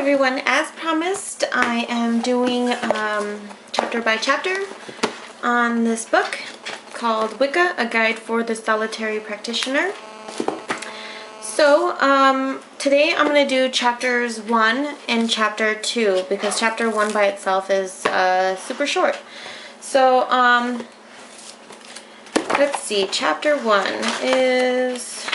everyone, as promised, I am doing chapter by chapter on this book called Wicca, A Guide for the Solitary Practitioner. So today I'm going to do chapters 1 and chapter 2 because chapter 1 by itself is super short. So let's see, chapter 1 is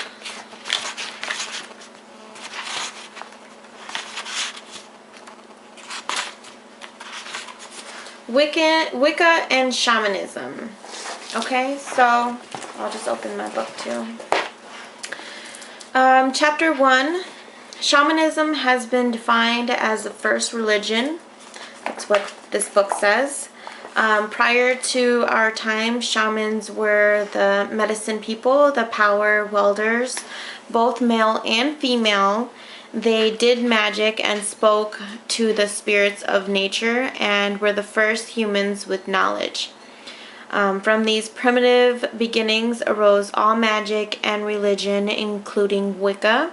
Wicca and Shamanism. Okay, so I'll just open my book too. Chapter 1, Shamanism has been defined as the first religion. That's what this book says. Prior to our time, shamans were the medicine people, the power wielders, both male and female. They did magic and spoke to the spirits of nature and were the first humans with knowledge. From these primitive beginnings arose all magic and religion, including Wicca.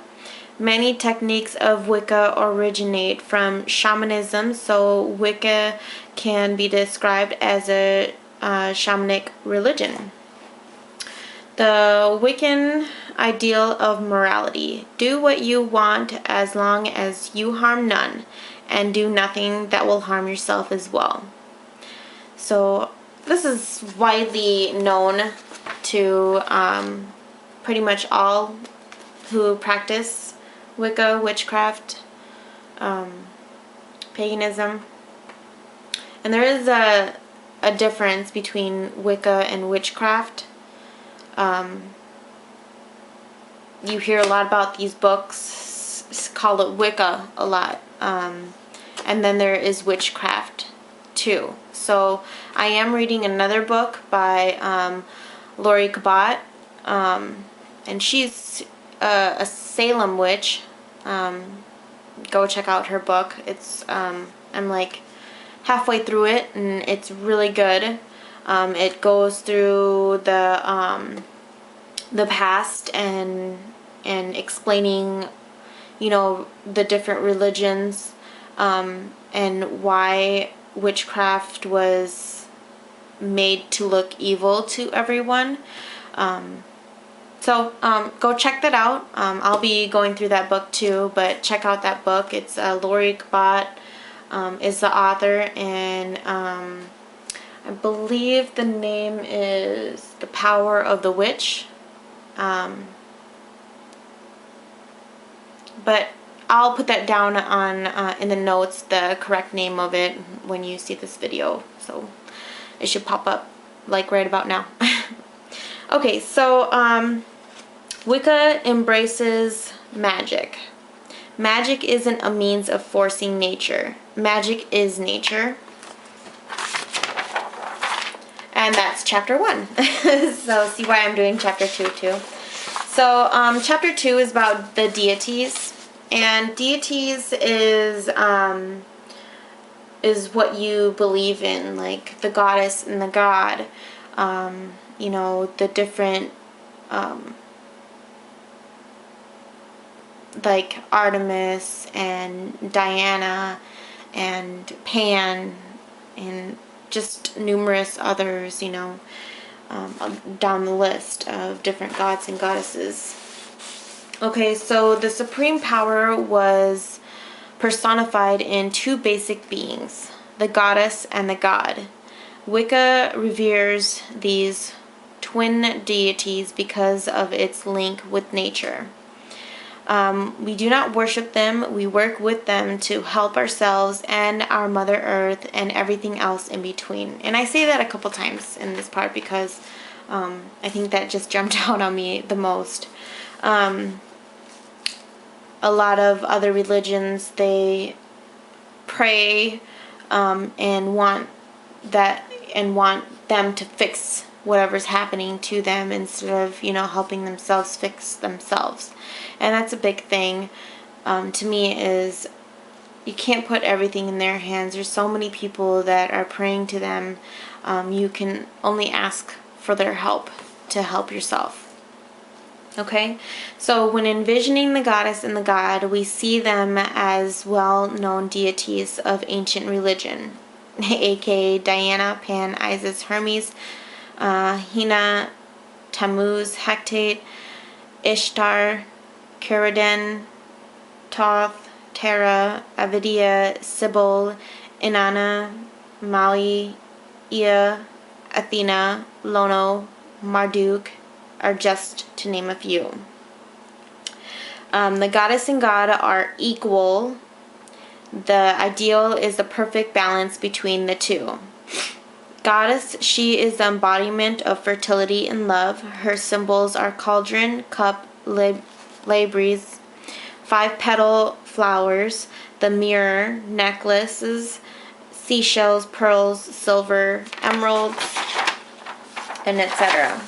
Many techniques of Wicca originate from shamanism, so Wicca can be described as a shamanic religion. The Wiccan ideal of morality. Do what you want as long as you harm none, and do nothing that will harm yourself as well. So this is widely known to pretty much all who practice Wicca, witchcraft, paganism. And there is a difference between Wicca and witchcraft. You hear a lot about these books, call it Wicca a lot. And then there is witchcraft too. So I am reading another book by Lori Cabot, and she's a Salem witch. Go check out her book. It's I'm like halfway through it, and it's really good. It goes through the past and explaining, you know, the different religions, and why witchcraft was made to look evil to everyone. So go check that out. I'll be going through that book too, but check out that book. It's Lori Cabot is the author, and I believe the name is The Power of the Witch. But I'll put that down on in the notes, the correct name of it, when you see this video. So it should pop up like right about now. Okay, so Wicca embraces magic. Magic isn't a means of forcing nature. Magic is nature. And that's chapter 1. So see why I'm doing chapter 2 too. So chapter 2 is about the deities. And deities is what you believe in, like the goddess and the god. You know, the different like Artemis and Diana and Pan and just numerous others, you know, down the list of different gods and goddesses. Okay, so the supreme power was personified in two basic beings, the goddess and the god. Wicca reveres these twin deities because of its link with nature. We do not worship them, we work with them to help ourselves and our Mother Earth and everything else in between. And I say that a couple times in this part because I think that just jumped out on me the most. A lot of other religions, they pray and want them to fix whatever's happening to them instead of, you know, helping themselves fix themselves. And that's a big thing to me, is you can't put everything in their hands. There's so many people that are praying to them. You can only ask for their help to help yourself. Okay, so when envisioning the goddess and the god, we see them as well-known deities of ancient religion, aka Diana, Pan, Isis, Hermes, Hina, Tammuz, Hecate, Ishtar, Keraden, Thoth, Tara, Avidia, Sybil, Inanna, Maui, Ea, Athena, Lono, Marduk, are just to name a few. The goddess and god are equal. The ideal is the perfect balance between the two. Goddess, she is the embodiment of fertility and love. Her symbols are cauldron, cup, labries, 5-petal flowers, the mirror, necklaces, seashells, pearls, silver, emeralds, and etc.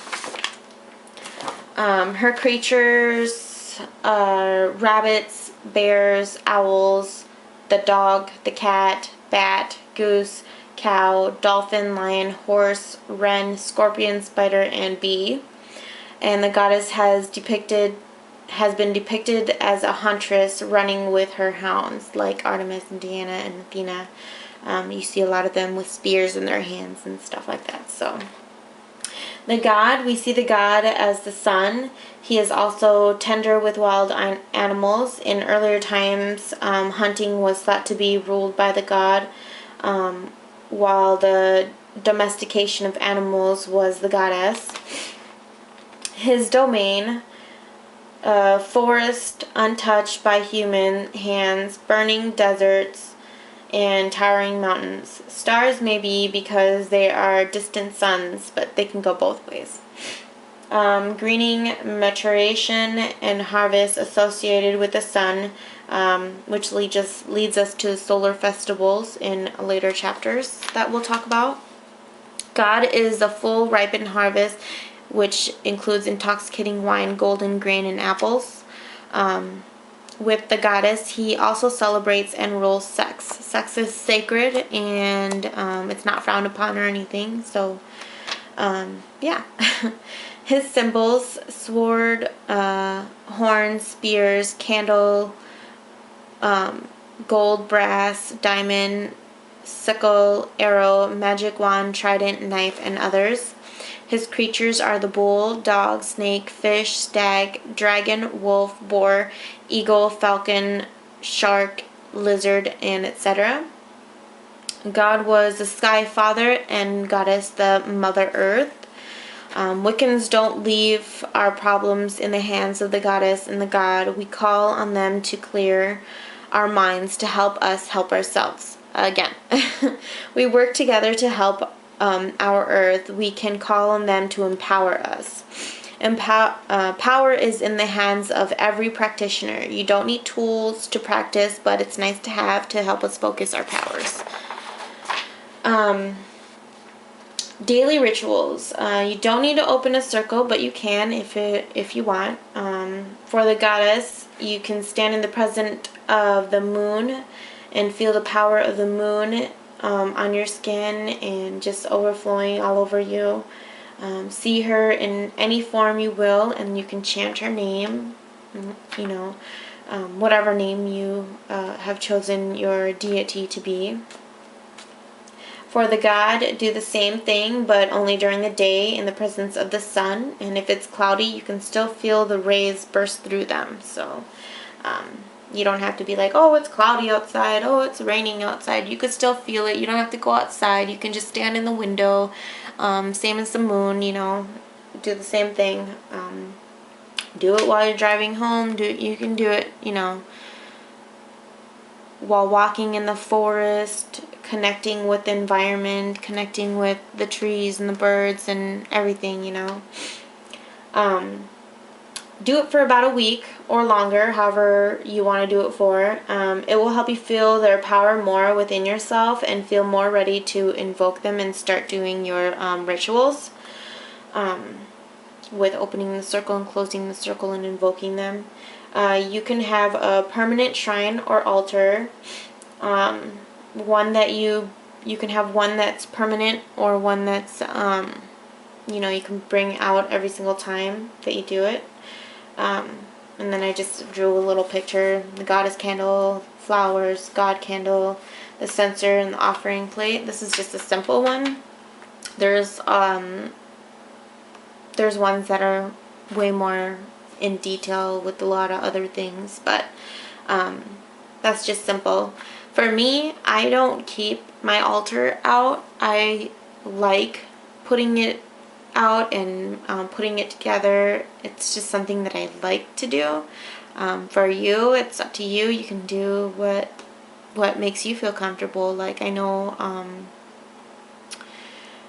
Her creatures are rabbits, bears, owls, the dog, the cat, bat, goose, cow, dolphin, lion, horse, wren, scorpion, spider, and bee. And the goddess has been depicted as a huntress running with her hounds, like Artemis and Diana and Athena. You see a lot of them with spears in their hands and stuff like that. So the god, we see the god as the sun. He is also tender with wild animals. In earlier times, hunting was thought to be ruled by the god, while the domestication of animals was the goddess. His domain, forest untouched by human hands, burning deserts, and towering mountains. Stars may be because they are distant suns, but they can go both ways. Greening, maturation, and harvest associated with the sun, which leads us to solar festivals in later chapters that we'll talk about. God is the full ripened harvest, which includes intoxicating wine, golden grain, and apples. With the goddess, he also celebrates and rules sex. Sex is sacred, and it's not frowned upon or anything. So, yeah. His symbols: sword, horn, spears, candle, gold, brass, diamond, sickle, arrow, magic wand, trident, knife, and others. His creatures are the bull, dog, snake, fish, stag, dragon, wolf, boar, eagle, falcon, shark, lizard, and etc. God was the sky father and goddess the mother earth. Wiccans don't leave our problems in the hands of the goddess and the god. We call on them to clear our minds, to help us help ourselves. Again, we work together to help our earth. We can call on them to empower us. Power is in the hands of every practitioner. You don't need tools to practice, but it's nice to have to help us focus our powers. Daily rituals. You don't need to open a circle, but you can if you want. For the goddess, you can stand in the presence of the moon and feel the power of the moon on your skin and just overflowing all over you. See her in any form you will, and you can chant her name, whatever name you have chosen your deity to be. For the god, do the same thing, but only during the day in the presence of the sun. And if it's cloudy, you can still feel the rays burst through them. So you don't have to be like, oh, it's cloudy outside, oh, it's raining outside. You could still feel it. You don't have to go outside. You can just stand in the window. Same as the moon, do the same thing. Do it while you're driving home. You can do it, while walking in the forest, connecting with the environment, connecting with the trees and the birds and everything, Do it for about a week or longer, however you want to do it for. It will help you feel their power more within yourself and feel more ready to invoke them and start doing your rituals with opening the circle and closing the circle and invoking them. You can have a permanent shrine or altar. One that you can have one that's permanent or one that's you can bring out every single time that you do it. And then I just drew a little picture, the goddess candle, flowers, God candle, the censer, and the offering plate. This is just a simple one. There's ones that are way more in detail with a lot of other things, but that's just simple. For me, I don't keep my altar out. I like putting it out and putting it together. It's just something that I like to do. For you, it's up to you. You can do what makes you feel comfortable. Like, I know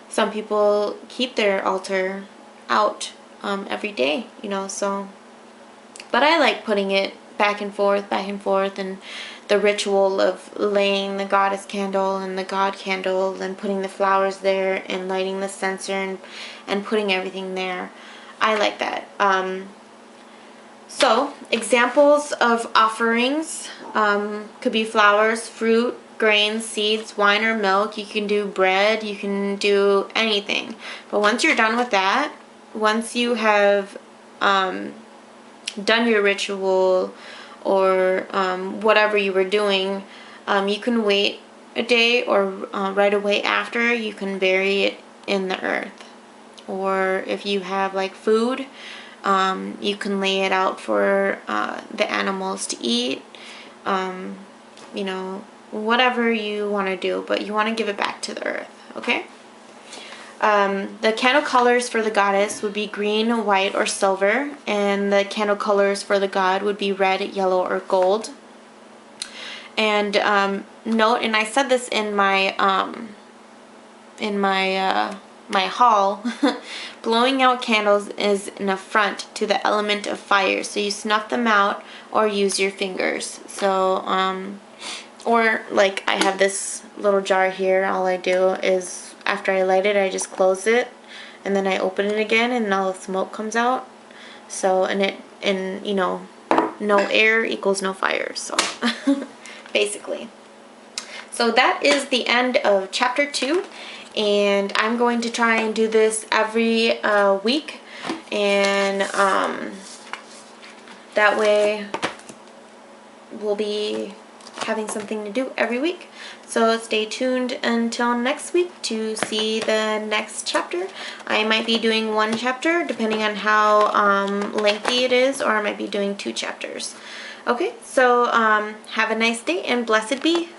some people keep their altar out every day, you know, so, but I like putting it back and forth, and the ritual of laying the goddess candle and the God candle and putting the flowers there and lighting the censer and putting everything there. I like that. So, examples of offerings could be flowers, fruit, grains, seeds, wine or milk. You can do bread, you can do anything. But once you're done with that, once you have done your ritual or whatever you were doing, you can wait a day, or right away after, you can bury it in the earth. Or if you have like food, you can lay it out for the animals to eat, you know, whatever you want to do, but you want to give it back to the earth, okay? The candle colors for the goddess would be green, white, or silver, and the candle colors for the god would be red, yellow, or gold. And note, and I said this in my my haul, blowing out candles is an affront to the element of fire. So you snuff them out or use your fingers. So or like I have this little jar here. All I do is, after I light it, I just close it and then I open it again and all the smoke comes out. So, and you know, no air equals no fire. So basically. So that is the end of chapter 2, and I'm going to try and do this every week, and that way we'll be having something to do every week. So stay tuned until next week to see the next chapter. I might be doing 1 chapter depending on how lengthy it is, or I might be doing 2 chapters. Okay, so have a nice day and blessed be.